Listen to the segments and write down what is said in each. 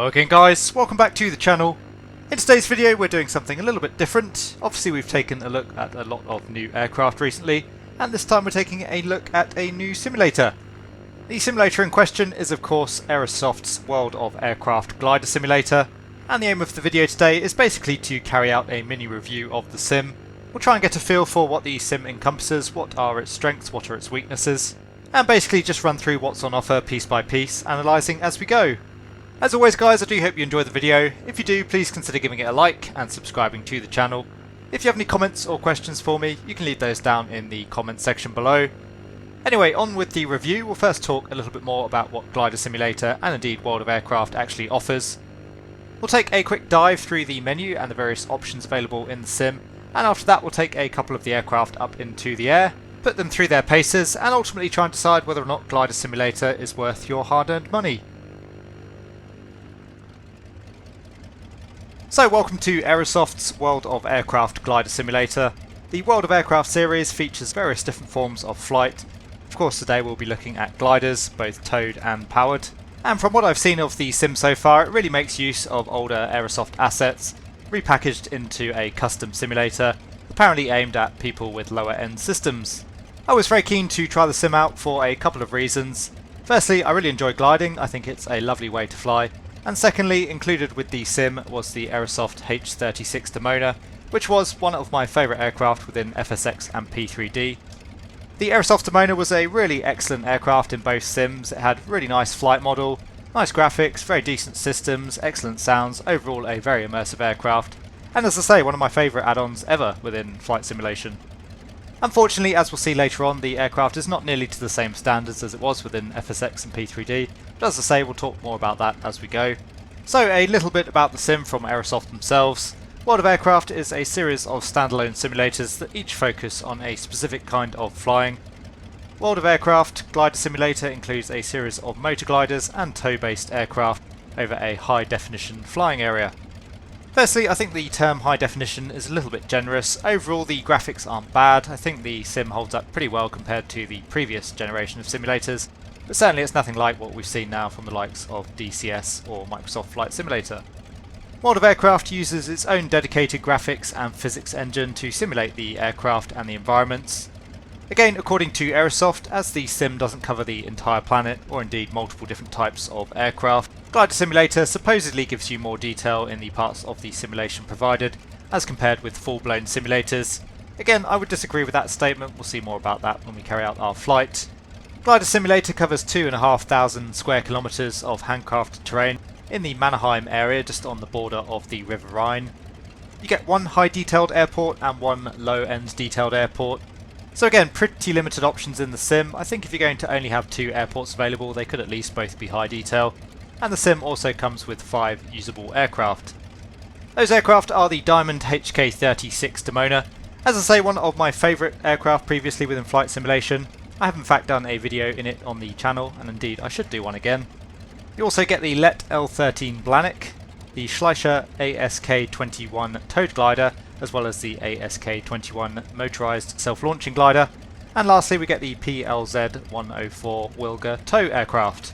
again guys, welcome back to the channel. In today's video we're doing something a little bit different. Obviously we've taken a look at a lot of new aircraft recently, and this time we're taking a look at a new simulator. The simulator in question is of course Aerosoft's World of Aircraft Glider Simulator, and the aim of the video today is basically to carry out a mini review of the sim. We'll try and get a feel for what the sim encompasses, what are its strengths, what are its weaknesses, and basically just run through what's on offer piece by piece, analysing as we go. As always guys, I do hope you enjoy the video. If you do, please consider giving it a like and subscribing to the channel. If you have any comments or questions for me, you can leave those down in the comment section below. Anyway, on with the review. We'll first talk a little bit more about what Glider Simulator and indeed World of Aircraft actually offers. We'll take a quick dive through the menu and the various options available in the sim, and after that we'll take a couple of the aircraft up into the air, put them through their paces, and ultimately try and decide whether or not Glider Simulator is worth your hard-earned money. So welcome to Aerosoft's World of Aircraft Glider Simulator. The World of Aircraft series features various different forms of flight. Of course today we'll be looking at gliders, both towed and powered. And from what I've seen of the sim so far, it really makes use of older Aerosoft assets, repackaged into a custom simulator, apparently aimed at people with lower end systems. I was very keen to try the sim out for a couple of reasons. Firstly, I really enjoy gliding, I think it's a lovely way to fly. And secondly, included with the sim was the Aerosoft H36 Demona, which was one of my favourite aircraft within FSX and P3D. The Aerosoft Demona was a really excellent aircraft in both sims. It had really nice flight model, nice graphics, very decent systems, excellent sounds, overall a very immersive aircraft, and as I say, one of my favourite add-ons ever within flight simulation. Unfortunately, as we'll see later on, the aircraft is not nearly to the same standards as it was within FSX and P3D, but as I say, we'll talk more about that as we go. So a little bit about the sim from Aerosoft themselves. World of Aircraft is a series of standalone simulators that each focus on a specific kind of flying. World of Aircraft Glider Simulator includes a series of motor gliders and tow-based aircraft over a high-definition flying area. Firstly, I think the term high definition is a little bit generous. Overall, the graphics aren't bad. I think the sim holds up pretty well compared to the previous generation of simulators, but certainly it's nothing like what we've seen now from the likes of DCS or Microsoft Flight Simulator. World of Aircraft uses its own dedicated graphics and physics engine to simulate the aircraft and the environments. Again, according to Aerosoft, as the sim doesn't cover the entire planet, or indeed multiple different types of aircraft, Glider Simulator supposedly gives you more detail in the parts of the simulation provided, as compared with full-blown simulators. Again, I would disagree with that statement. We'll see more about that when we carry out our flight. Glider Simulator covers 2,500 square kilometres of handcrafted terrain in the Mannheim area, just on the border of the River Rhine. You get one high-detailed airport and one low-end detailed airport. So again, pretty limited options in the sim. I think if you're going to only have two airports available, they could at least both be high detail. And the sim also comes with 5 usable aircraft. Those aircraft are the Diamond HK36 Demona. As I say, one of my favourite aircraft previously within flight simulation. I have in fact done a video in it on the channel, and indeed I should do one again. You also get the LET L13 Blanik, the Schleicher ASK21 towed glider, as well as the ASK21 motorised self-launching glider, and lastly we get the PLZ104 Wilga tow aircraft.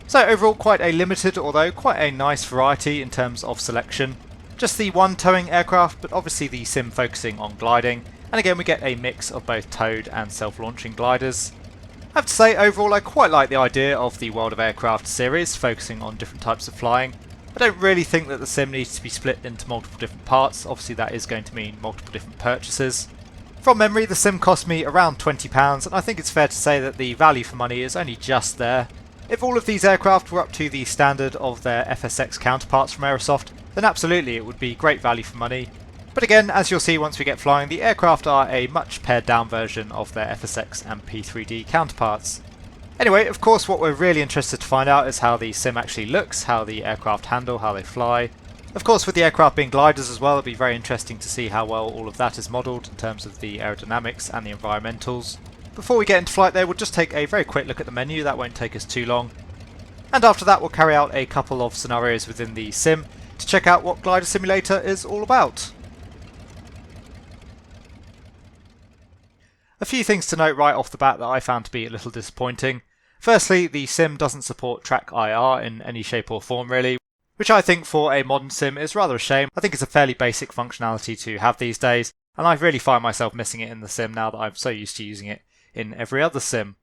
So overall quite a limited, although quite a nice variety in terms of selection. Just the one towing aircraft, but obviously the sim focusing on gliding, and again we get a mix of both towed and self-launching gliders. I have to say, overall I quite like the idea of the World of Aircraft series, focusing on different types of flying. I don't really think that the sim needs to be split into multiple different parts. Obviously that is going to mean multiple different purchases. From memory, the sim cost me around £20, and I think it's fair to say that the value for money is only just there. If all of these aircraft were up to the standard of their FSX counterparts from Aerosoft, then absolutely it would be great value for money. But again, as you'll see once we get flying, the aircraft are a much pared down version of their FSX and P3D counterparts. Anyway, of course what we're really interested to find out is how the sim actually looks, how the aircraft handle, how they fly. Of course with the aircraft being gliders as well, it'll be very interesting to see how well all of that is modelled in terms of the aerodynamics and the environmentals. Before we get into flight there, we'll just take a very quick look at the menu, that won't take us too long. And after that we'll carry out a couple of scenarios within the sim to check out what Glider Simulator is all about. A few things to note right off the bat that I found to be a little disappointing. Firstly, the sim doesn't support track IR in any shape or form really. which I think for a modern sim is rather a shame. I think it's a fairly basic functionality to have these days, and I really find myself missing it in the sim now that I'm so used to using it in every other sim.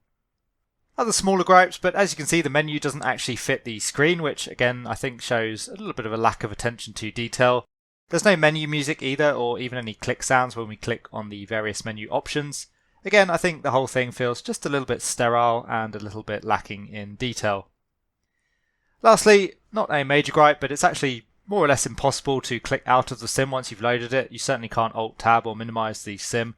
Other smaller gripes, but as you can see the menu doesn't actually fit the screen, which again I think shows a little bit of a lack of attention to detail. There's no menu music either, or even any click sounds when we click on the various menu options. Again, I think the whole thing feels just a little bit sterile and a little bit lacking in detail. Lastly, not a major gripe, but it's actually more or less impossible to click out of the sim once you've loaded it. You certainly can't Alt-Tab or minimize the sim.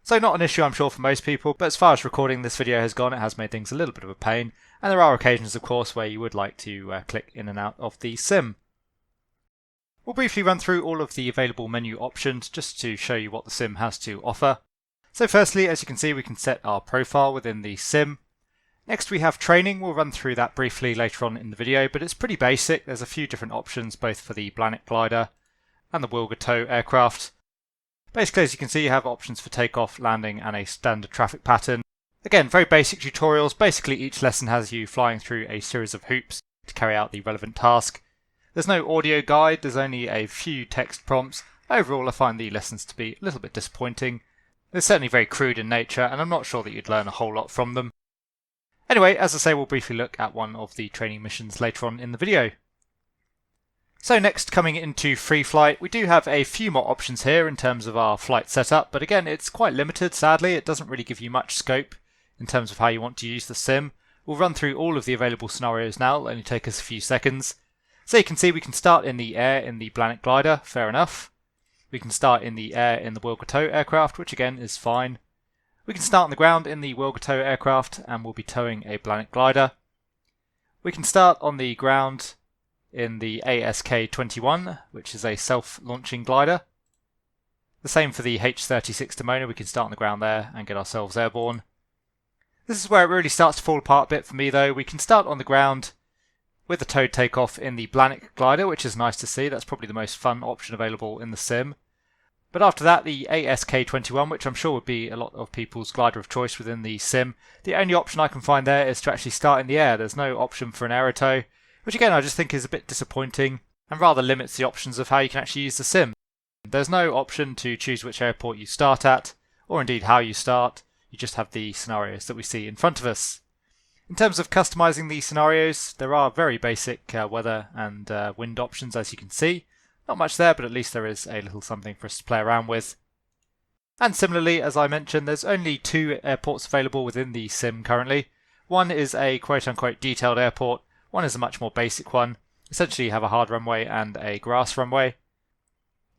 So not an issue I'm sure for most people, but as far as recording this video has gone, it has made things a little bit of a pain, and there are occasions of course where you would like to click in and out of the sim. We'll briefly run through all of the available menu options just to show you what the sim has to offer. So firstly, as you can see, we can set our profile within the sim. Next we have training. We'll run through that briefly later on in the video, but it's pretty basic. There's a few different options both for the Blanik glider and the Wilga tow aircraft. Basically, as you can see, you have options for takeoff, landing and a standard traffic pattern. Again, very basic tutorials. Basically each lesson has you flying through a series of hoops to carry out the relevant task. There's no audio guide, there's only a few text prompts. Overall I find the lessons to be a little bit disappointing. They're certainly very crude in nature and I'm not sure that you'd learn a whole lot from them. Anyway, as I say, we'll briefly look at one of the training missions later on in the video. So next, coming into free flight, we do have a few more options here in terms of our flight setup, but again it's quite limited sadly. It doesn't really give you much scope in terms of how you want to use the sim. We'll run through all of the available scenarios now, it'll only take us a few seconds. So you can see we can start in the air in the Blanik glider, fair enough. We can start in the air in the Wilga tow aircraft, which again is fine. We can start on the ground in the Wilga tow aircraft and we'll be towing a Blanik glider. We can start on the ground in the ASK-21, which is a self-launching glider. The same for the H-36 Demona, we can start on the ground there and get ourselves airborne. This is where it really starts to fall apart a bit for me though. We can start on the ground with the towed takeoff in the Blanik glider, which is nice to see. That's probably the most fun option available in the sim. But after that, the ASK-21, which I'm sure would be a lot of people's glider of choice within the sim, the only option I can find there is to actually start in the air. There's no option for an aerotow, which again I just think is a bit disappointing and rather limits the options of how you can actually use the sim. There's no option to choose which airport you start at, or indeed how you start. You just have the scenarios that we see in front of us. In terms of customizing these scenarios, there are very basic weather and wind options, as you can see. Not much there, but at least there is a little something for us to play around with. And similarly, as I mentioned, there's only 2 airports available within the sim currently. One is a quote-unquote detailed airport, one is a much more basic one. Essentially you have a hard runway and a grass runway.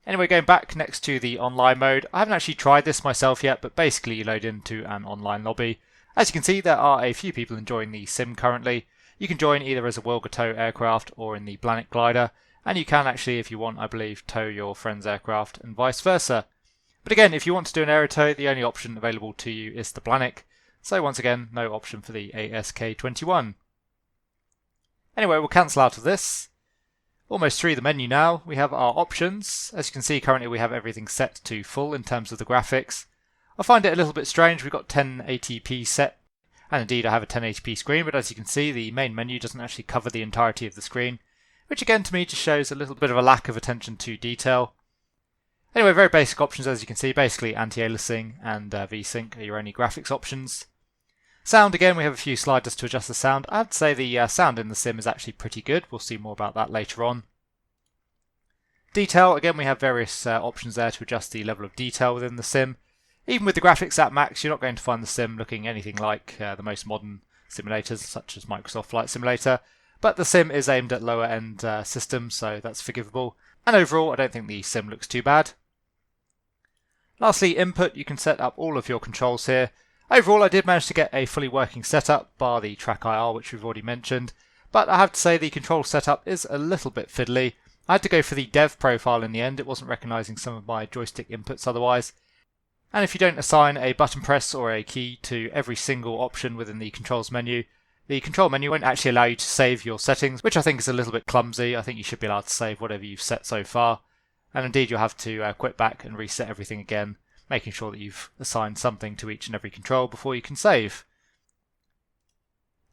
Anyway, going back next to the online mode, I haven't actually tried this myself yet, but basically you load into an online lobby. As you can see, there are a few people enjoying the sim currently. You can join either as a Wilga tow aircraft or in the Blanik glider, and you can actually, if you want, I believe, tow your friend's aircraft and vice versa. But again, if you want to do an aerotow, the only option available to you is the Blanik, so once again, no option for the ASK-21. Anyway, we'll cancel out of this. Almost through the menu now, we have our options. As you can see, currently we have everything set to full in terms of the graphics. I find it a little bit strange, we've got 1080p set, and indeed I have a 1080p screen, but as you can see the main menu doesn't actually cover the entirety of the screen, which again to me just shows a little bit of a lack of attention to detail. Anyway, very basic options as you can see, basically anti-aliasing and VSync are your only graphics options. Sound, again we have a few sliders to adjust the sound. I have to say the sound in the sim is actually pretty good, we'll see more about that later on. Detail, again we have various options there to adjust the level of detail within the sim. Even with the graphics at max, you're not going to find the sim looking anything like the most modern simulators, such as Microsoft Flight Simulator, but the sim is aimed at lower end systems, so that's forgivable. And overall, I don't think the sim looks too bad. Lastly, input, you can set up all of your controls here. Overall, I did manage to get a fully working setup, bar the track IR, which we've already mentioned, but I have to say the control setup is a little bit fiddly. I had to go for the dev profile in the end, it wasn't recognising some of my joystick inputs otherwise. And if you don't assign a button press or a key to every single option within the controls menu, the control menu won't actually allow you to save your settings, which I think is a little bit clumsy. I think you should be allowed to save whatever you've set so far. And indeed you'll have to quit back and reset everything again, making sure that you've assigned something to each and every control before you can save.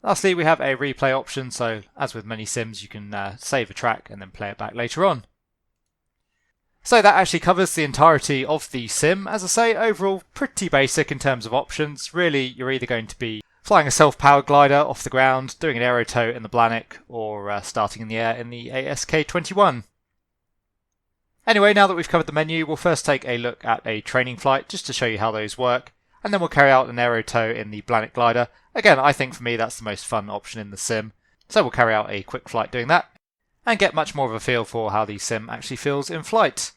Lastly, we have a replay option, so as with many sims, you can save a track and then play it back later on. So that actually covers the entirety of the sim. As I say, overall pretty basic in terms of options. Really, you're either going to be flying a self-powered glider off the ground, doing an aero tow in the Blanic, or starting in the air in the ASK-21. Anyway, now that we've covered the menu, we'll first take a look at a training flight just to show you how those work, and then we'll carry out an aero tow in the Blanic glider. Again, I think for me that's the most fun option in the sim, so we'll carry out a quick flight doing that, and get much more of a feel for how the sim actually feels in flight.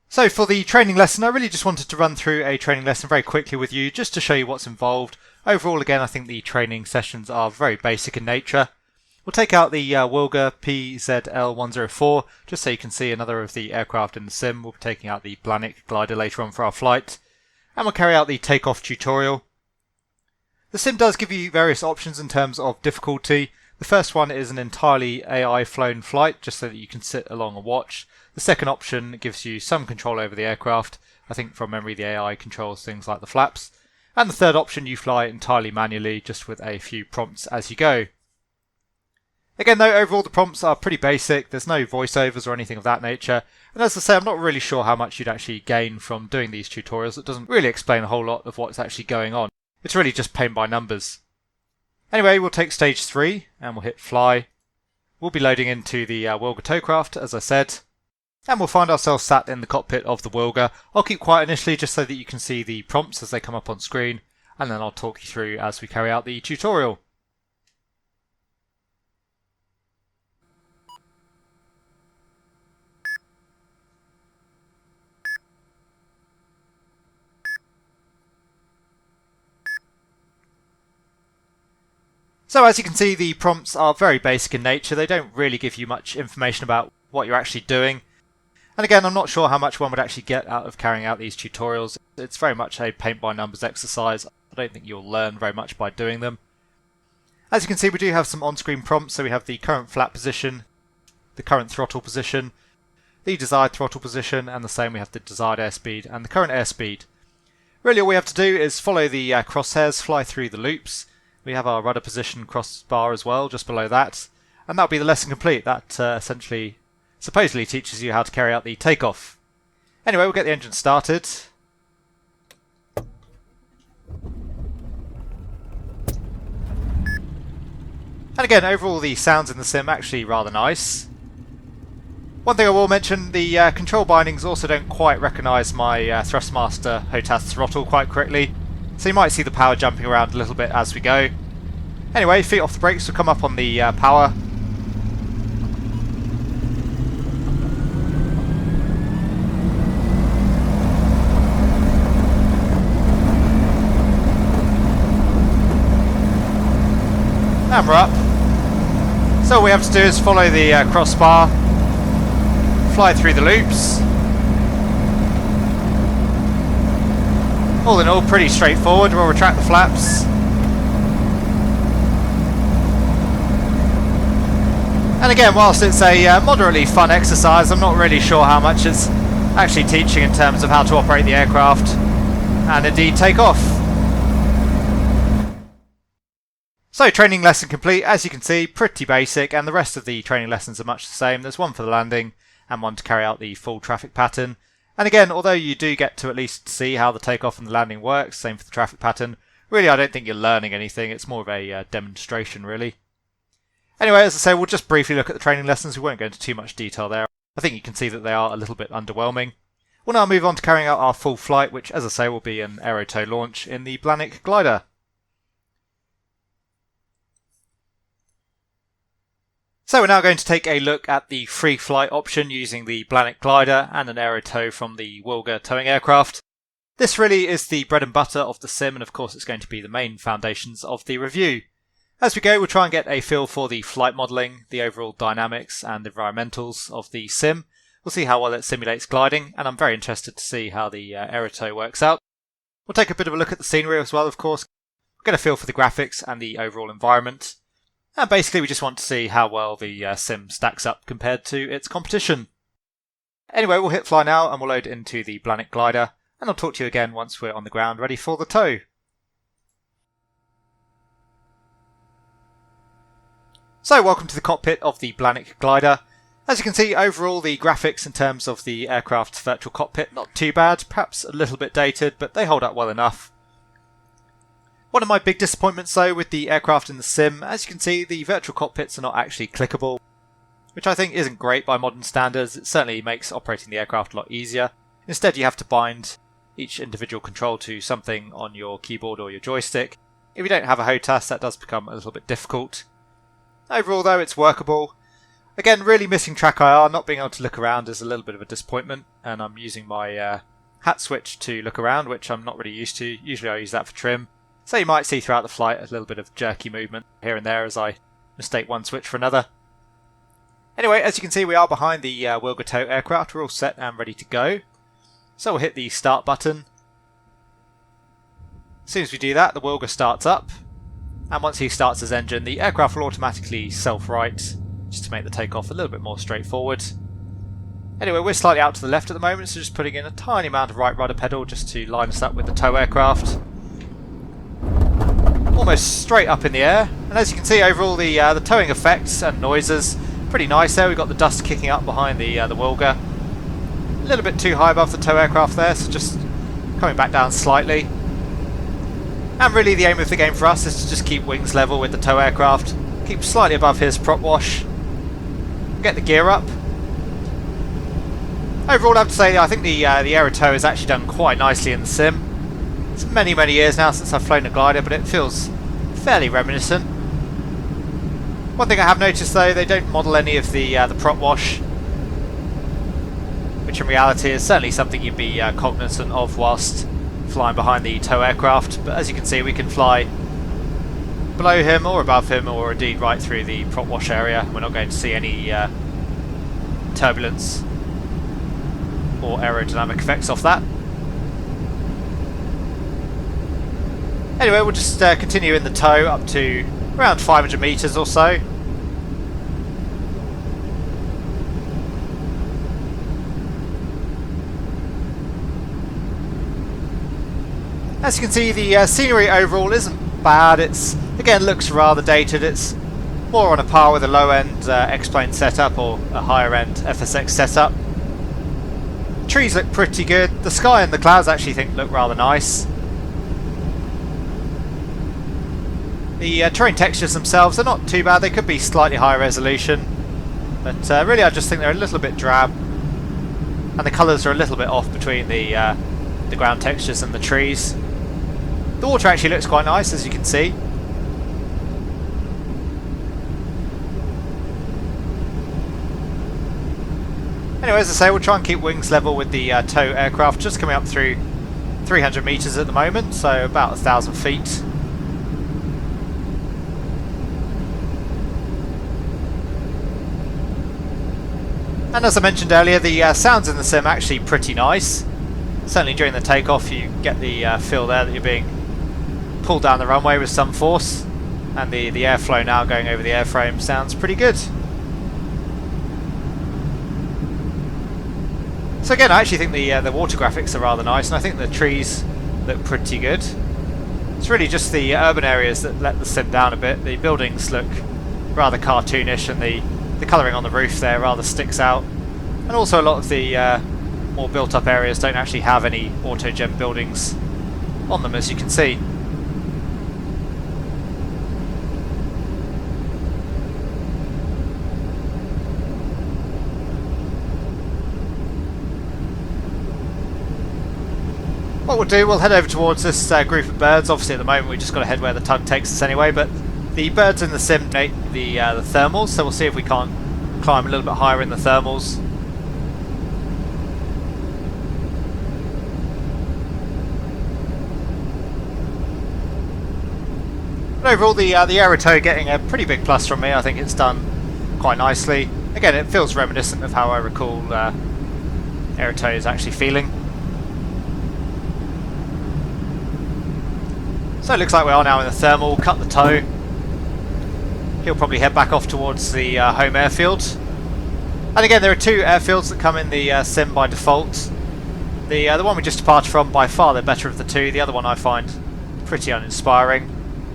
So for the training lesson, I really just wanted to run through a training lesson very quickly with you, just to show you what's involved. Overall, again, I think the training sessions are very basic in nature. We'll take out the Wilga PZL104, just so you can see another of the aircraft in the sim. We'll be taking out the Blanic glider later on for our flight. And we'll carry out the takeoff tutorial. The sim does give you various options in terms of difficulty. The first one is an entirely AI flown flight, just so that you can sit along and watch. The second option gives you some control over the aircraft. I think from memory the AI controls things like the flaps. And the third option, you fly entirely manually, just with a few prompts as you go. Again though, overall the prompts are pretty basic. There's no voiceovers or anything of that nature. And as I say, I'm not really sure how much you'd actually gain from doing these tutorials. It doesn't really explain a whole lot of what's actually going on. It's really just paint by numbers. Anyway, we'll take stage 3 and we'll hit fly. We'll be loading into the Wilga towcraft, as I said. And we'll find ourselves sat in the cockpit of the Wilga. I'll keep quiet initially just so that you can see the prompts as they come up on screen. And then I'll talk you through as we carry out the tutorial. So as you can see, the prompts are very basic in nature. They don't really give you much information about what you're actually doing. And again, I'm not sure how much one would actually get out of carrying out these tutorials. It's very much a paint by numbers exercise. I don't think you'll learn very much by doing them. As you can see, we do have some on-screen prompts. So we have the current flap position, the current throttle position, the desired throttle position, and the same we have the desired airspeed and the current airspeed. Really all we have to do is follow the crosshairs, fly through the loops. We have our rudder position crossbar as well, just below that. And that'll be the lesson complete. That essentially, supposedly teaches you how to carry out the takeoff. Anyway, we'll get the engine started. And again, overall the sounds in the sim are actually rather nice. One thing I will mention, the control bindings also don't quite recognise my Thrustmaster HOTAS throttle quite correctly. So you might see the power jumping around a little bit as we go. Anyway, feet off the brakes will come up on the power. And we're up. So all we have to do is follow the crossbar, fly through the loops. All in all, pretty straightforward. We'll retract the flaps. And again, whilst it's a moderately fun exercise, I'm not really sure how much it's actually teaching in terms of how to operate the aircraft and indeed take off. So training lesson complete. As you can see, pretty basic, and the rest of the training lessons are much the same. There's one for the landing and one to carry out the full traffic pattern. And again, although you do get to at least see how the takeoff and the landing works, same for the traffic pattern, really I don't think you're learning anything. It's more of a demonstration, really. Anyway, as I say, we'll just briefly look at the training lessons. We won't go into too much detail there. I think you can see that they are a little bit underwhelming. We'll now move on to carrying out our full flight, which, as I say, will be an aero tow launch in the Blanic glider. So we're now going to take a look at the free flight option using the Blanic glider and an aero tow from the Wilga towing aircraft. This really is the bread and butter of the sim, and of course it's going to be the main foundations of the review. As we go, we'll try and get a feel for the flight modelling, the overall dynamics and environmentals of the sim. We'll see how well it simulates gliding, and I'm very interested to see how the aero tow works out. We'll take a bit of a look at the scenery as well, of course, get a feel for the graphics and the overall environment. And basically we just want to see how well the sim stacks up compared to its competition. Anyway, we'll hit fly now and we'll load into the Blanic glider. and I'll talk to you again once we're on the ground ready for the tow. So welcome to the cockpit of the Blanik glider. As you can see, overall the graphics in terms of the aircraft's virtual cockpit not too bad, perhaps a little bit dated, but they hold up well enough. One of my big disappointments though with the aircraft in the sim, as you can see the virtual cockpits are not actually clickable, which I think isn't great by modern standards. It certainly makes operating the aircraft a lot easier. Instead you have to bind each individual control to something on your keyboard or your joystick. If you don't have a HOTAS, that does become a little bit difficult. Overall though, it's workable. Again, really missing track IR, not being able to look around is a little bit of a disappointment, and I'm using my hat switch to look around, which I'm not really used to. Usually I use that for trim. So you might see throughout the flight a little bit of jerky movement here and there as I mistake one switch for another. Anyway, as you can see, we are behind the Wilga tow aircraft. We're all set and ready to go. So we'll hit the start button. As soon as we do that, the Wilga starts up, and once he starts his engine, the aircraft will automatically self-right, just to make the takeoff a little bit more straightforward. Anyway, we're slightly out to the left at the moment, so just putting in a tiny amount of right rudder pedal just to line us up with the tow aircraft. Almost straight up in the air, and as you can see overall the towing effects and noises, pretty nice there. We've got the dust kicking up behind the Wilga. A little bit too high above the tow aircraft there, so just coming back down slightly. And really the aim of the game for us is to just keep wings level with the tow aircraft, keep slightly above his prop wash, get the gear up. Overall, I have to say I think the Aerotow has actually done quite nicely in the sim. It's many years now since I've flown a glider, but it feels fairly reminiscent. One thing I have noticed though, they don't model any of the prop wash, which in reality is certainly something you'd be cognizant of whilst flying behind the tow aircraft. But as you can see, we can fly below him or above him, or indeed right through the prop wash area. We're not going to see any turbulence or aerodynamic effects off that. Anyway, we'll just continue in the tow up to around 500 metres or so. As you can see, the scenery overall isn't bad. It's, again, looks rather dated. It's more on a par with a low-end X-Plane setup or a higher-end FSX setup. Trees look pretty good. The sky and the clouds actually look rather nice. The terrain textures themselves are not too bad. They could be slightly higher resolution, but really I just think they're a little bit drab, and the colours are a little bit off between the ground textures and the trees. The water actually looks quite nice, as you can see. Anyway, as I say, we'll try and keep wings level with the tow aircraft, just coming up through 300 metres at the moment, so about 1,000 feet. And as I mentioned earlier, the sounds in the sim are actually pretty nice. Certainly during the takeoff you get the feel there that you're being pulled down the runway with some force, and the airflow now going over the airframe sounds pretty good. So again, I actually think the water graphics are rather nice, and I think the trees look pretty good. It's really just the urban areas that let the sim down a bit. The buildings look rather cartoonish, and the colouring on the roof there rather sticks out, and also a lot of the more built up areas don't actually have any autogen buildings on them, as you can see. What we'll do, we'll head over towards this group of birds. Obviously at the moment we've just got to head where the tug takes us anyway, but the birds in the sim mate the thermals, so we'll see if we can't climb a little bit higher in the thermals. But overall the Aerotow getting a pretty big plus from me. I think it's done quite nicely. Again, it feels reminiscent of how I recall Aerotow is actually feeling. So it looks like we are now in the thermal, cut the tow. He'll probably head back off towards the home airfield. And again, there are two airfields that come in the sim by default. The one we just departed from, by far the better of the two. The other one I find pretty uninspiring.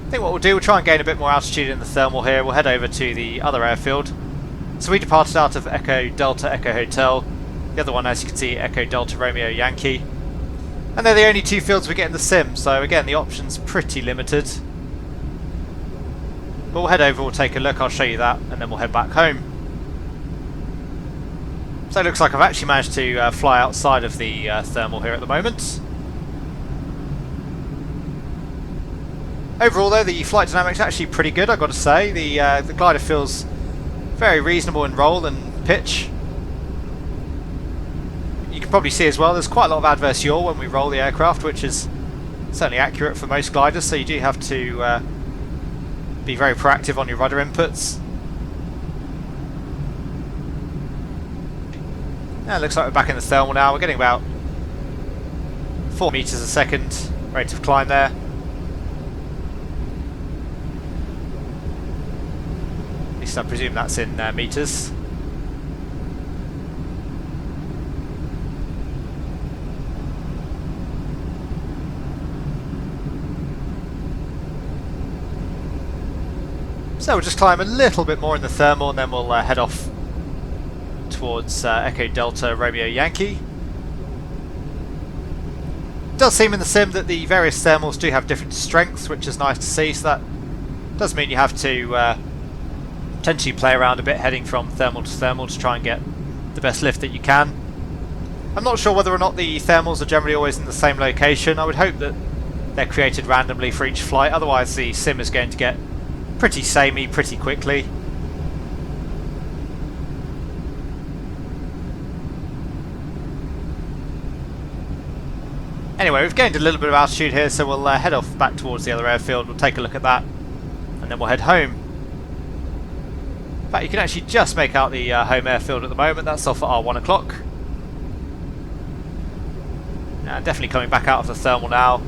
I think what we'll do, we'll try and gain a bit more altitude in the thermal here. We'll head over to the other airfield. So we departed out of Echo Delta Echo Hotel. The other one, as you can see, Echo Delta Romeo Yankee. And they're the only two fields we get in the sim, so again the option's pretty limited. But we'll head over, we'll take a look, I'll show you that, and then we'll head back home. So it looks like I've actually managed to fly outside of the thermal here at the moment. Overall though, the flight dynamics are actually pretty good, I've got to say. The glider feels very reasonable in roll and pitch. You can probably see as well, there's quite a lot of adverse yaw when we roll the aircraft, which is certainly accurate for most gliders, so you do have to be very proactive on your rudder inputs. It looks like we're back in the thermal now. We're getting about 4 meters a second rate of climb there. At least I presume that's in meters. So we'll just climb a little bit more in the thermal and then we'll head off towards Echo Delta Romeo Yankee. It does seem in the sim that the various thermals do have different strengths, which is nice to see, so that does mean you have to potentially play around a bit heading from thermal to try and get the best lift that you can. I'm not sure whether or not the thermals are generally always in the same location. I would hope that they're created randomly for each flight, otherwise the sim is going to get pretty samey pretty quickly. Anyway, we've gained a little bit of altitude here, so we'll head off back towards the other airfield. We'll take a look at that, and then we'll head home. In fact, you can actually just make out the home airfield at the moment. That's off at our 1 o'clock. Definitely coming back out of the thermal now.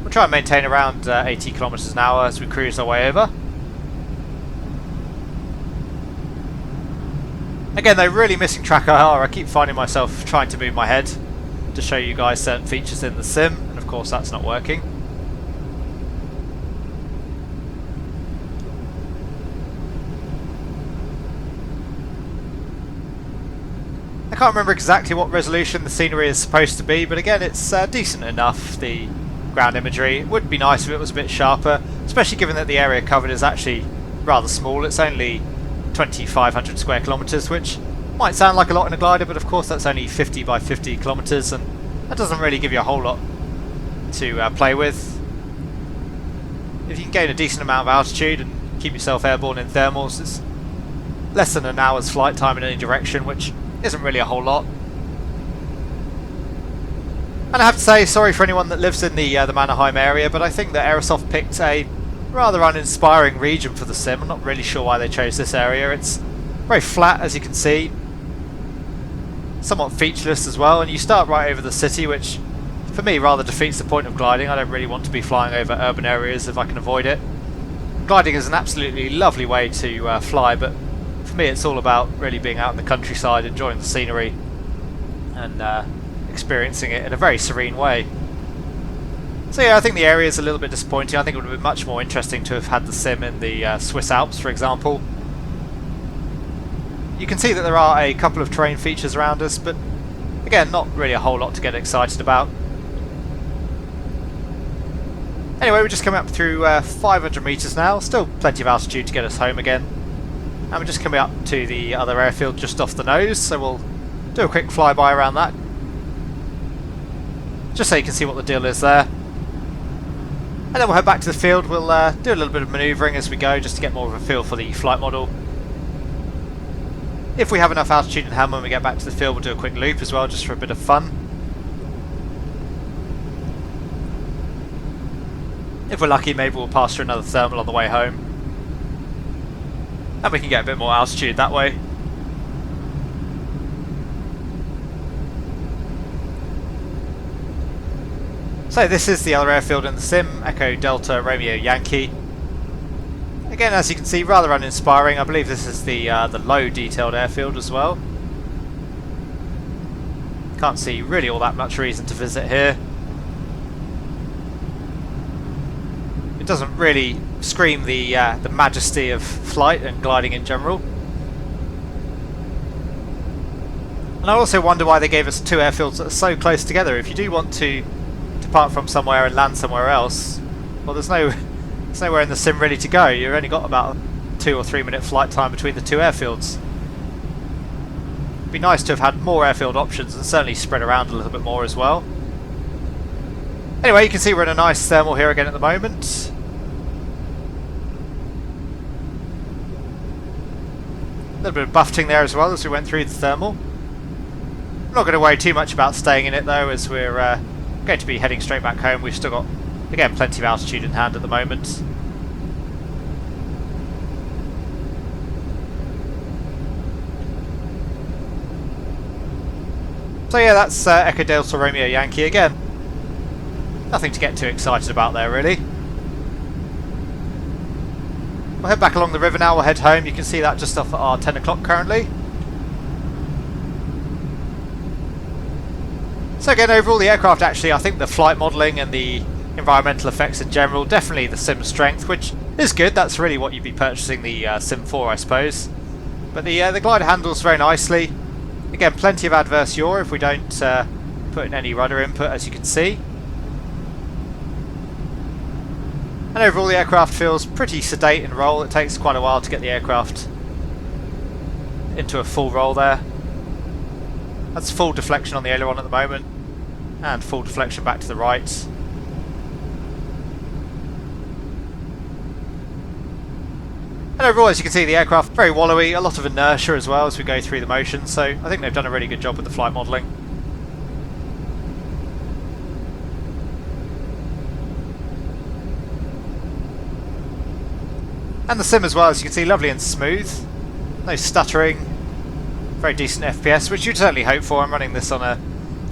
We'll try and maintain around 80 kilometers an hour as we cruise our way over. Again, though, really missing track I keep finding myself trying to move my head to show you guys certain features in the sim, and of course that's not working. I can't remember exactly what resolution the scenery is supposed to be, but again it's decent enough, the ground imagery. It would be nice if it was a bit sharper, especially given that the area covered is actually rather small. It's only 2,500 square kilometres, which might sound like a lot in a glider, but of course that's only 50 by 50 kilometres, and that doesn't really give you a whole lot to play with. If you can gain a decent amount of altitude and keep yourself airborne in thermals, it's less than an hour's flight time in any direction, which isn't really a whole lot. And I have to say, sorry for anyone that lives in the Mannerheim area, but I think that Aerosoft picked a rather uninspiring region for the sim. I'm not really sure why they chose this area. It's very flat, as you can see, somewhat featureless as well, and you start right over the city, which for me rather defeats the point of gliding. I don't really want to be flying over urban areas if I can avoid it. Gliding is an absolutely lovely way to fly, but for me it's all about really being out in the countryside, enjoying the scenery and experiencing it in a very serene way. So yeah, I think the area is a little bit disappointing. I think it would have been much more interesting to have had the sim in the Swiss Alps, for example. You can see that there are a couple of terrain features around us, but again, not really a whole lot to get excited about. Anyway, we're just coming up through 500 meters now, still plenty of altitude to get us home again. And we're just coming up to the other airfield just off the nose, so we'll do a quick flyby around that, just so you can see what the deal is there. And then we'll head back to the field. We'll do a little bit of manoeuvring as we go, just to get more of a feel for the flight model. If we have enough altitude in hand when we get back to the field, we'll do a quick loop as well, just for a bit of fun. If we're lucky, maybe we'll pass through another thermal on the way home, and we can get a bit more altitude that way. So this is the other airfield in the sim, Echo Delta Romeo Yankee. Again, as you can see, rather uninspiring. I believe this is the low detailed airfield as well. Can't see really all that much reason to visit here. It doesn't really scream the majesty of flight and gliding in general. And I also wonder why they gave us two airfields that are so close together. If you do want to depart from somewhere and land somewhere else, well, there's nowhere in the sim really to go. You've only got about a 2 or 3 minute flight time between the two airfields. It'd be nice to have had more airfield options and certainly spread around a little bit more as well. Anyway, you can see we're in a nice thermal here again at the moment. A little bit of buffeting there as well as we went through the thermal. I'm not going to worry too much about staying in it though, as we're going to be heading straight back home. We've still got, again, plenty of altitude in hand at the moment. So yeah, that's Echo Delta Romeo Yankee again. Nothing to get too excited about there really. We'll head back along the river now, we'll head home. You can see that just off at our 10 o'clock currently. So again, overall the aircraft actually, I think the flight modelling and the environmental effects in general, definitely the sim strength, which is good. That's really what you'd be purchasing the sim for, I suppose. But the glider handles very nicely. Again, plenty of adverse yaw if we don't put in any rudder input, as you can see. And overall the aircraft feels pretty sedate in roll. It takes quite a while to get the aircraft into a full roll there. That's full deflection on the aileron at the moment, and full deflection back to the right. And overall, as you can see, the aircraft very wallowy, a lot of inertia as well as we go through the motion, so I think they've done a really good job with the flight modelling. And the sim as well, as you can see, lovely and smooth. No stuttering. Very decent FPS, which you'd certainly hope for. I'm running this on a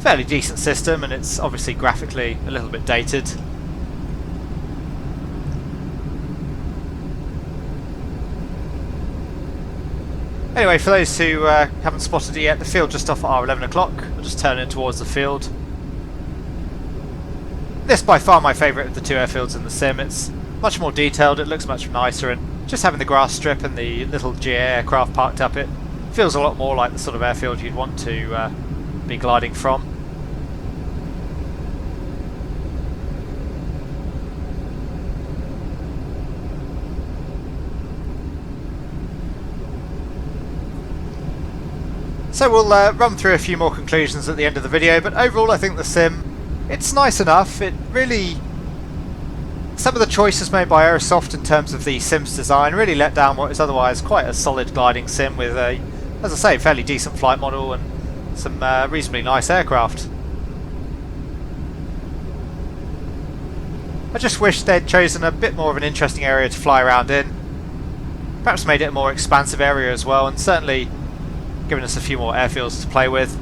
fairly decent system, and it's obviously graphically a little bit dated. Anyway, for those who haven't spotted it yet, the field just off at our 11 o'clock. We'll just turn in towards the field. This by far my favourite of the two airfields in the sim. It's much more detailed, it looks much nicer, and just having the grass strip and the little GA aircraft parked up, it feels a lot more like the sort of airfield you'd want to be gliding from. So we'll run through a few more conclusions at the end of the video, but overall I think the sim, it's nice enough. It really, some of the choices made by Aerosoft in terms of the sim's design really let down what is otherwise quite a solid gliding sim with a, as I say, fairly decent flight model and some reasonably nice aircraft. I just wish they'd chosen a bit more of an interesting area to fly around in. Perhaps made it a more expansive area as well, and certainly given us a few more airfields to play with.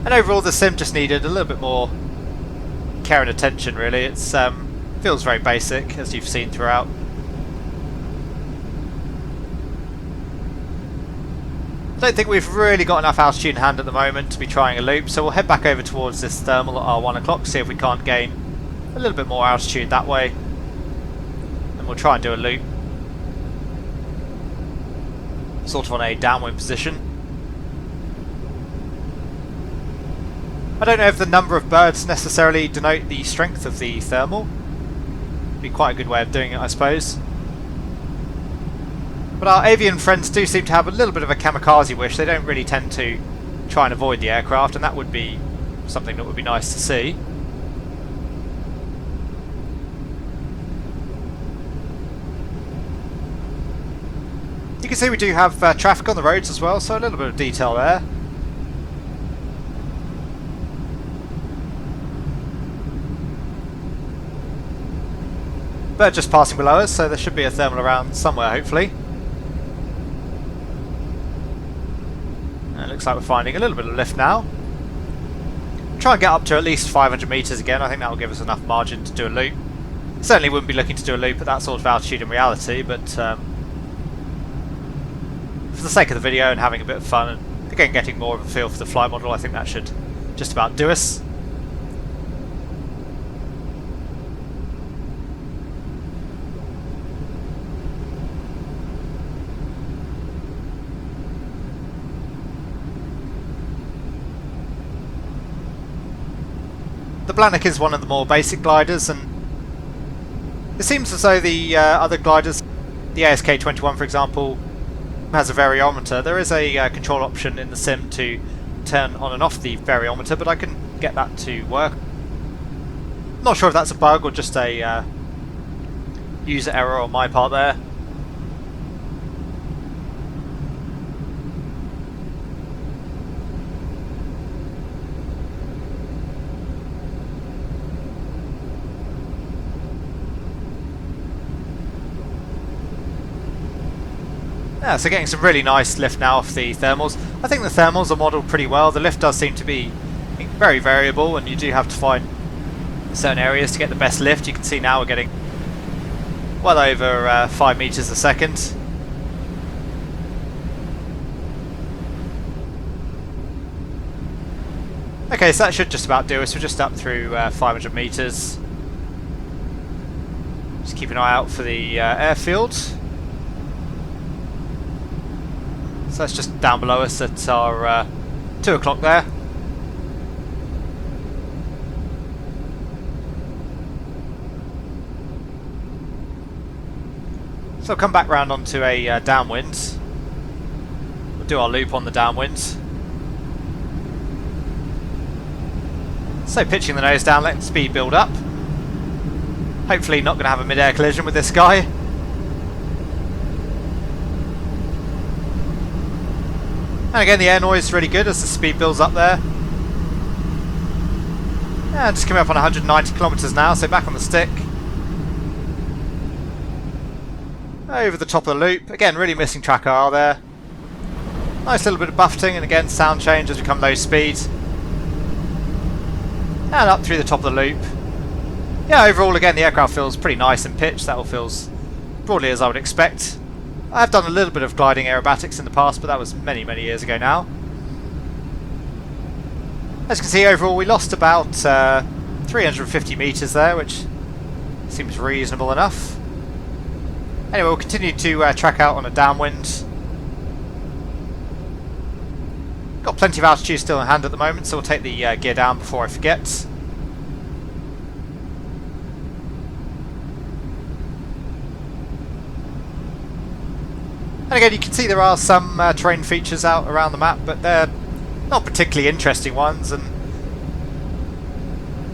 And overall the sim just needed a little bit more care and attention really. It's feels very basic, as you've seen throughout. I don't think we've really got enough altitude in hand at the moment to be trying a loop, so we'll head back over towards this thermal at our 1 o'clock, see if we can't gain a little bit more altitude that way. And we'll try and do a loop, sort of on a downwind position. I don't know if the number of birds necessarily denote the strength of the thermal. Be quite a good way of doing it, I suppose. But our avian friends do seem to have a little bit of a kamikaze wish. They don't really tend to try and avoid the aircraft, and that would be something that would be nice to see. You can see we do have traffic on the roads as well, so a little bit of detail there. Bird just passing below us, so there should be a thermal around somewhere, hopefully. And it looks like we're finding a little bit of lift now. Try and get up to at least 500 metres again. I think that will give us enough margin to do a loop. Certainly wouldn't be looking to do a loop at that sort of altitude in reality, but the sake of the video and having a bit of fun and again getting more of a feel for the flight model, I think that should just about do us. The Blanik is one of the more basic gliders, and it seems as though the other gliders, the ASK-21 for example, has a variometer. There is a control option in the sim to turn on and off the variometer, but I couldn't get that to work. Not sure if that's a bug or just a user error on my part there. Yeah, so getting some really nice lift now off the thermals. I think the thermals are modelled pretty well. The lift does seem to be very variable, and you do have to find certain areas to get the best lift. You can see now we're getting well over 5 meters a second. Okay, so that should just about do us. We're just up through 500 meters. Just keep an eye out for the airfield. So that's just down below us at our 2 o'clock there. So I'll come back round onto a downwind. We'll do our loop on the downwind. So pitching the nose down, letting speed build up. Hopefully not going to have a mid-air collision with this guy. And again, the air noise is really good as the speed builds up there. And just coming up on 190 kilometers now, so back on the stick. Over the top of the loop. Again, really missing track R there. Nice little bit of buffeting, and again, sound change as we come low speed. And up through the top of the loop. Yeah, overall, again, the aircraft feels pretty nice and pitched. That all feels broadly as I would expect. I've done a little bit of gliding aerobatics in the past, but that was many, many years ago now. As you can see, overall we lost about 350 meters there, which seems reasonable enough. Anyway, we'll continue to track out on a downwind. Got plenty of altitude still in hand at the moment, so we'll take the gear down before I forget. And again, you can see there are some terrain features out around the map, but they're not particularly interesting ones, and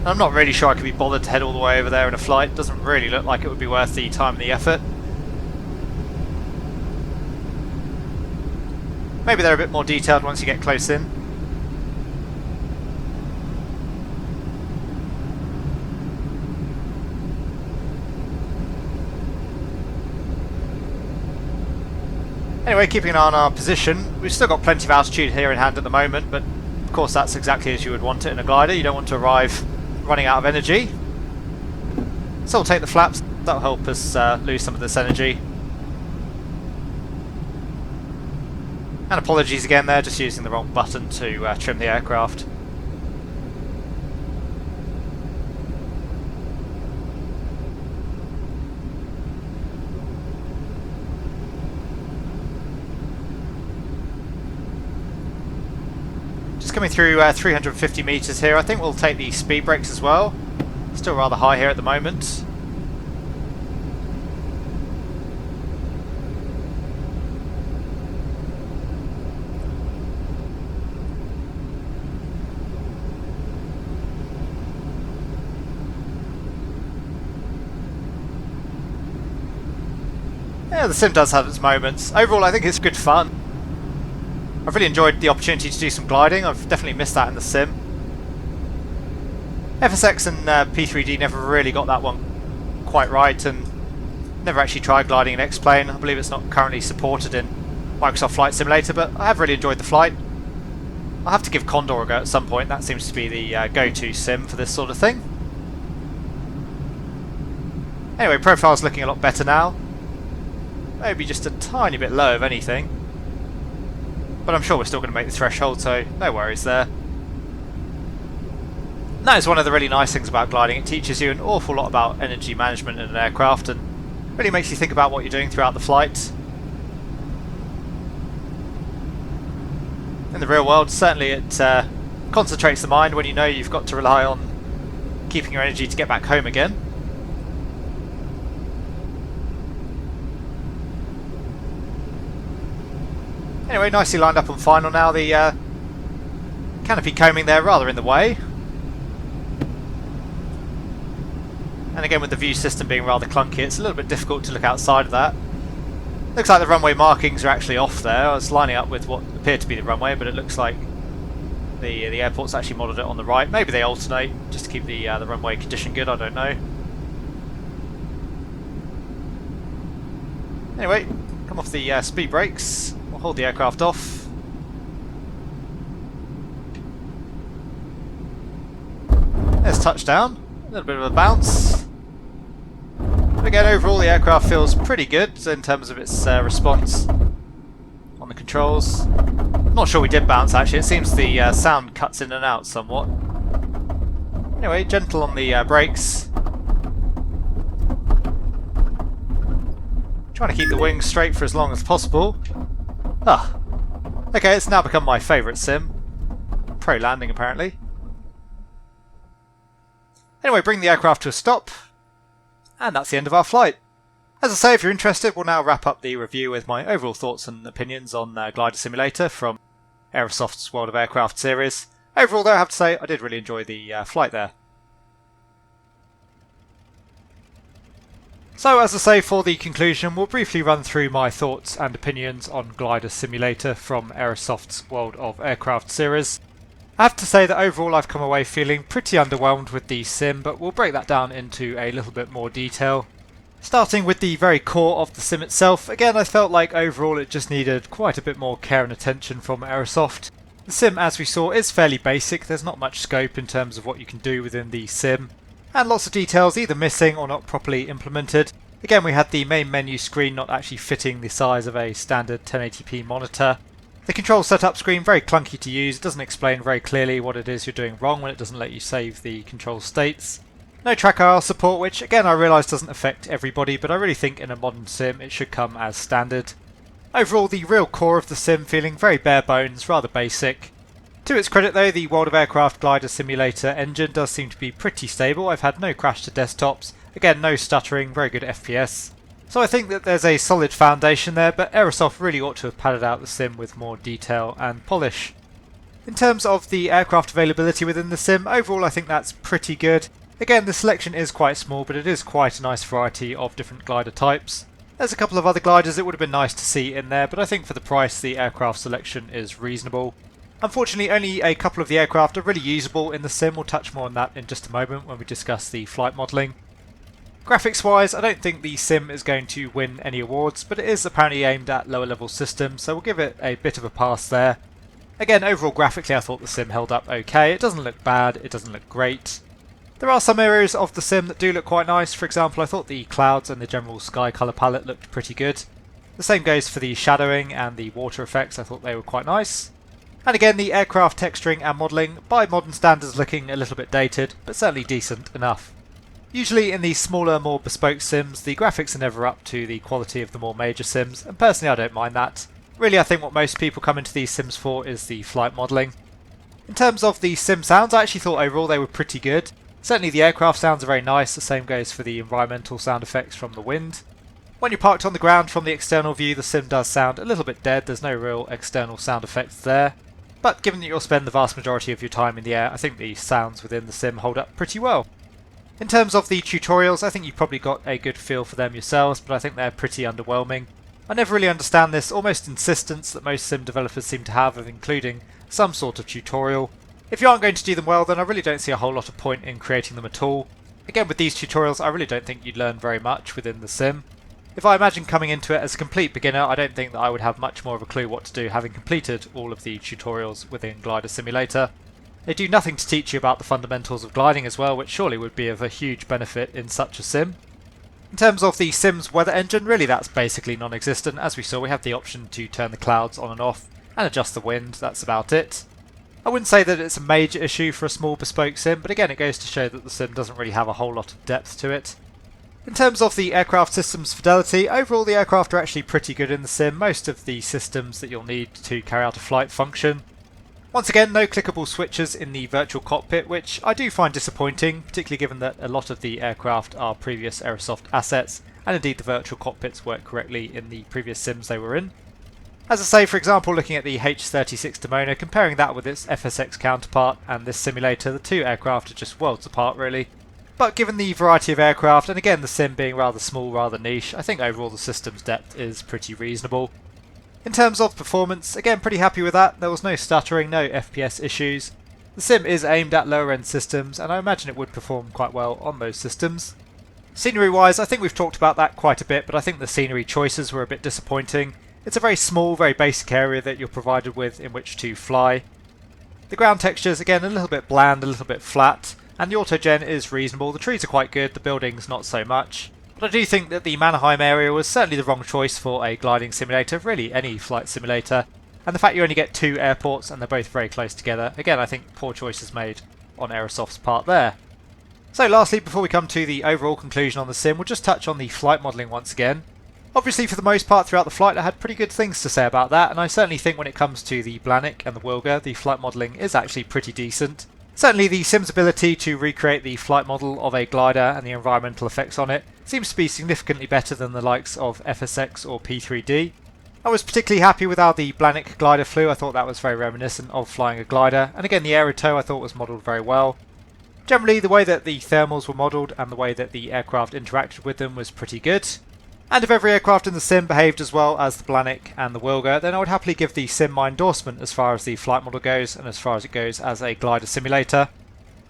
I'm not really sure I could be bothered to head all the way over there in a flight. It doesn't really look like it would be worth the time and the effort. Maybe they're a bit more detailed once you get close in. Anyway, keeping an eye on our position, we've still got plenty of altitude here in hand at the moment, but of course that's exactly as you would want it in a glider. You don't want to arrive running out of energy. So we'll take the flaps, that'll help us lose some of this energy. And apologies again there, just using the wrong button to trim the aircraft. Coming through 350 meters here. I think we'll take the speed brakes as well. Still rather high here at the moment. Yeah, the sim does have its moments. Overall, I think it's good fun. I've really enjoyed the opportunity to do some gliding. I've definitely missed that in the sim. FSX and P3D never really got that one quite right, and never actually tried gliding in X-Plane. I believe it's not currently supported in Microsoft Flight Simulator, but I have really enjoyed the flight. I'll have to give Condor a go at some point. That seems to be the go-to sim for this sort of thing. Anyway, profile's looking a lot better now. Maybe just a tiny bit low, if anything. but I'm sure we're still going to make the threshold, so no worries there. And that is one of the really nice things about gliding. It teaches you an awful lot about energy management in an aircraft and really makes you think about what you're doing throughout the flight. In the real world, certainly it concentrates the mind when you know you've got to rely on keeping your energy to get back home again. Anyway, nicely lined up on final now. The canopy coaming there rather in the way. And again, with the view system being rather clunky, it's a little bit difficult to look outside of that. Looks like the runway markings are actually off there. I was lining up with what appeared to be the runway, but it looks like the airport's actually modelled it on the right. Maybe they alternate just to keep the runway condition good, I don't know. Anyway, come off the speed brakes. We'll hold the aircraft off. There's touchdown. A little bit of a bounce. But again, overall the aircraft feels pretty good in terms of its response on the controls. I'm not sure we did bounce actually, it seems the sound cuts in and out somewhat. Anyway, gentle on the brakes. Trying to keep the wings straight for as long as possible. Ah, okay, it's now become my favourite sim. Pro landing apparently. Anyway, bring the aircraft to a stop, and that's the end of our flight. As I say, if you're interested, we'll now wrap up the review with my overall thoughts and opinions on Glider Simulator from Aerosoft's World of Aircraft series. Overall though, I have to say, I did really enjoy the flight there. So as I say, for the conclusion, we'll briefly run through my thoughts and opinions on Glider Simulator from Aerosoft's World of Aircraft series. I have to say that overall I've come away feeling pretty underwhelmed with the sim, but we'll break that down into a little bit more detail. Starting with the very core of the sim itself, again I felt like overall it just needed quite a bit more care and attention from Aerosoft. The sim, as we saw, is fairly basic, there's not much scope in terms of what you can do within the sim, and lots of details either missing or not properly implemented. Again, we had the main menu screen not actually fitting the size of a standard 1080p monitor. The control setup screen, very clunky to use, it doesn't explain very clearly what it is you're doing wrong when it doesn't let you save the control states. No track IR support, which again I realise doesn't affect everybody, but I really think in a modern sim it should come as standard. Overall, the real core of the sim feeling very bare bones, rather basic. To its credit though, the World of Aircraft Glider Simulator engine does seem to be pretty stable. I've had no crash to desktops, again no stuttering, very good FPS. So I think that there's a solid foundation there, but Aerosoft really ought to have padded out the sim with more detail and polish. In terms of the aircraft availability within the sim, overall I think that's pretty good. Again, the selection is quite small, but it is quite a nice variety of different glider types. There's a couple of other gliders it would have been nice to see in there, but I think for the price the aircraft selection is reasonable. Unfortunately, only a couple of the aircraft are really usable in the sim. We'll touch more on that in just a moment when we discuss the flight modelling. Graphics wise, I don't think the sim is going to win any awards, but it is apparently aimed at lower level systems, so we'll give it a bit of a pass there. Again, overall graphically I thought the sim held up okay. It doesn't look bad, it doesn't look great. There are some areas of the sim that do look quite nice. For example, I thought the clouds and the general sky colour palette looked pretty good. The same goes for the shadowing and the water effects, I thought they were quite nice. And again, the aircraft texturing and modelling, by modern standards looking a little bit dated, but certainly decent enough. Usually in these smaller, more bespoke sims, the graphics are never up to the quality of the more major sims, and personally I don't mind that. Really, I think what most people come into these sims for is the flight modelling. In terms of the sim sounds, I actually thought overall they were pretty good. Certainly the aircraft sounds are very nice, the same goes for the environmental sound effects from the wind. When you're parked on the ground from the external view, the sim does sound a little bit dead, there's no real external sound effects there. But given that you'll spend the vast majority of your time in the air, I think the sounds within the sim hold up pretty well. In terms of the tutorials, I think you've probably got a good feel for them yourselves, but I think they're pretty underwhelming. I never really understand this almost insistence that most sim developers seem to have of including some sort of tutorial. If you aren't going to do them well, then I really don't see a whole lot of point in creating them at all. Again, with these tutorials, I really don't think you'd learn very much within the sim. If I imagine coming into it as a complete beginner, I don't think that I would have much more of a clue what to do having completed all of the tutorials within Glider Simulator. They do nothing to teach you about the fundamentals of gliding as well, which surely would be of a huge benefit in such a sim. In terms of the sim's weather engine, really that's basically non-existent. As we saw, we have the option to turn the clouds on and off, and adjust the wind, that's about it. I wouldn't say that it's a major issue for a small bespoke sim, but again it goes to show that the sim doesn't really have a whole lot of depth to it. In terms of the aircraft system's fidelity, overall the aircraft are actually pretty good in the sim. Most of the systems that you'll need to carry out a flight function. Once again, no clickable switches in the virtual cockpit, which I do find disappointing, particularly given that a lot of the aircraft are previous Aerosoft assets, and indeed the virtual cockpits work correctly in the previous sims they were in. As I say, for example, looking at the H36 Demona, comparing that with its FSX counterpart and this simulator, the two aircraft are just worlds apart really. But given the variety of aircraft, and again the sim being rather small, rather niche, I think overall the system's depth is pretty reasonable. In terms of performance, again pretty happy with that. There was no stuttering, no FPS issues. The sim is aimed at lower end systems, and I imagine it would perform quite well on those systems. Scenery wise, I think we've talked about that quite a bit, but I think the scenery choices were a bit disappointing. It's a very small, very basic area that you're provided with in which to fly. The ground textures, again, a little bit bland, a little bit flat, and the autogen is reasonable. The trees are quite good, the buildings not so much. But I do think that the Mannerheim area was certainly the wrong choice for a gliding simulator, really any flight simulator. And the fact you only get two airports and they're both very close together, again I think poor choices made on Aerosoft's part there. So lastly, before we come to the overall conclusion on the sim, we'll just touch on the flight modelling once again. Obviously for the most part throughout the flight I had pretty good things to say about that, and I certainly think when it comes to the Blanik and the Wilga, the flight modelling is actually pretty decent. Certainly the sim's ability to recreate the flight model of a glider and the environmental effects on it seems to be significantly better than the likes of FSX or P3D. I was particularly happy with how the Blanik glider flew. I thought that was very reminiscent of flying a glider, and again the Aerotow I thought was modelled very well. Generally the way that the thermals were modelled and the way that the aircraft interacted with them was pretty good. And if every aircraft in the sim behaved as well as the Blanik and the Wilga, then I would happily give the sim my endorsement as far as the flight model goes and as far as it goes as a glider simulator.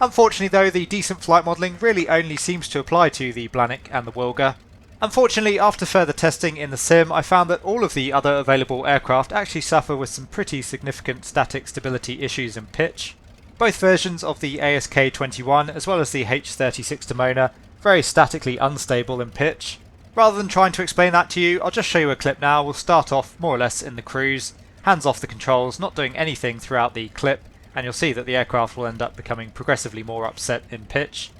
Unfortunately though, the decent flight modelling really only seems to apply to the Blanik and the Wilga. Unfortunately, after further testing in the sim, I found that all of the other available aircraft actually suffer with some pretty significant static stability issues in pitch. Both versions of the ASK-21 as well as the H36 Demona very statically unstable in pitch. Rather than trying to explain that to you, I'll just show you a clip now. We'll start off more or less in the cruise, hands off the controls, not doing anything throughout the clip, and you'll see that the aircraft will end up becoming progressively more upset in pitch.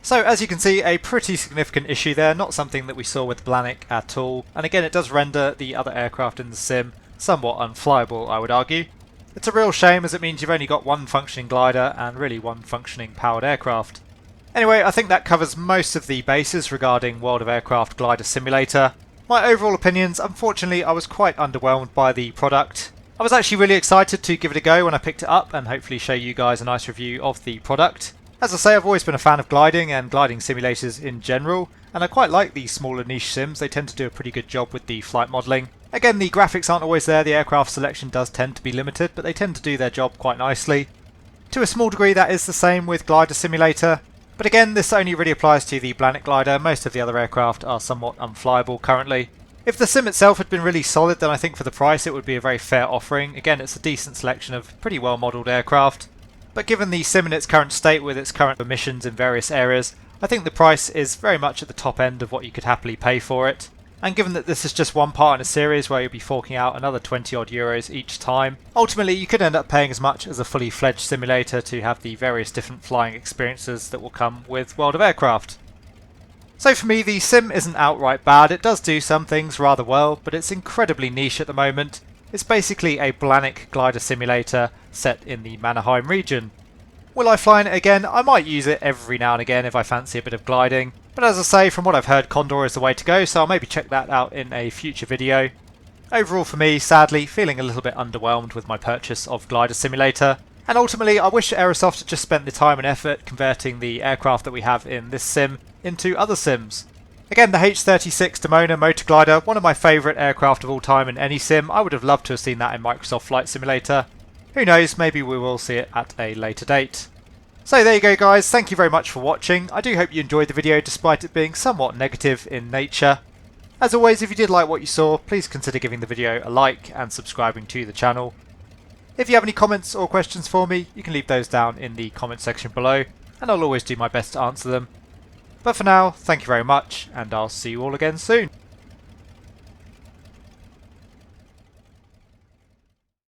So as you can see, a pretty significant issue there, not something that we saw with Blanik at all, and again it does render the other aircraft in the sim somewhat unflyable, I would argue. It's a real shame as it means you've only got one functioning glider and really one functioning powered aircraft. Anyway, I think that covers most of the bases regarding World of Aircraft Glider Simulator. My overall opinions, unfortunately I was quite underwhelmed by the product. I was actually really excited to give it a go when I picked it up and hopefully show you guys a nice review of the product. As I say, I've always been a fan of gliding and gliding simulators in general, and I quite like these smaller niche sims. They tend to do a pretty good job with the flight modelling. Again, the graphics aren't always there, the aircraft selection does tend to be limited, but they tend to do their job quite nicely. To a small degree that is the same with Glider Simulator, but again this only really applies to the Blanik glider. Most of the other aircraft are somewhat unflyable currently. If the sim itself had been really solid, then I think for the price it would be a very fair offering. Again, it's a decent selection of pretty well modelled aircraft. But given the sim in its current state with its current emissions in various areas, I think the price is very much at the top end of what you could happily pay for it. And given that this is just one part in a series where you'll be forking out another 20 odd euros each time, ultimately you could end up paying as much as a fully fledged simulator to have the various different flying experiences that will come with World of Aircraft. So for me, the sim isn't outright bad. It does do some things rather well, but it's incredibly niche at the moment. It's basically a Blanic glider simulator set in the Mannerheim region. Will I fly in it again? I might use it every now and again if I fancy a bit of gliding. But as I say, from what I've heard, Condor is the way to go, so I'll maybe check that out in a future video. Overall for me, sadly, feeling a little bit underwhelmed with my purchase of Glider Simulator. And ultimately, I wish Aerosoft had just spent the time and effort converting the aircraft that we have in this sim into other sims. Again, the H-36 Demona motor glider, one of my favourite aircraft of all time in any sim. I would have loved to have seen that in Microsoft Flight Simulator. Who knows, maybe we will see it at a later date. So there you go guys, thank you very much for watching. I do hope you enjoyed the video despite it being somewhat negative in nature. As always, if you did like what you saw, please consider giving the video a like and subscribing to the channel. If you have any comments or questions for me, you can leave those down in the comment section below, and I'll always do my best to answer them. But for now, thank you very much, and I'll see you all again soon.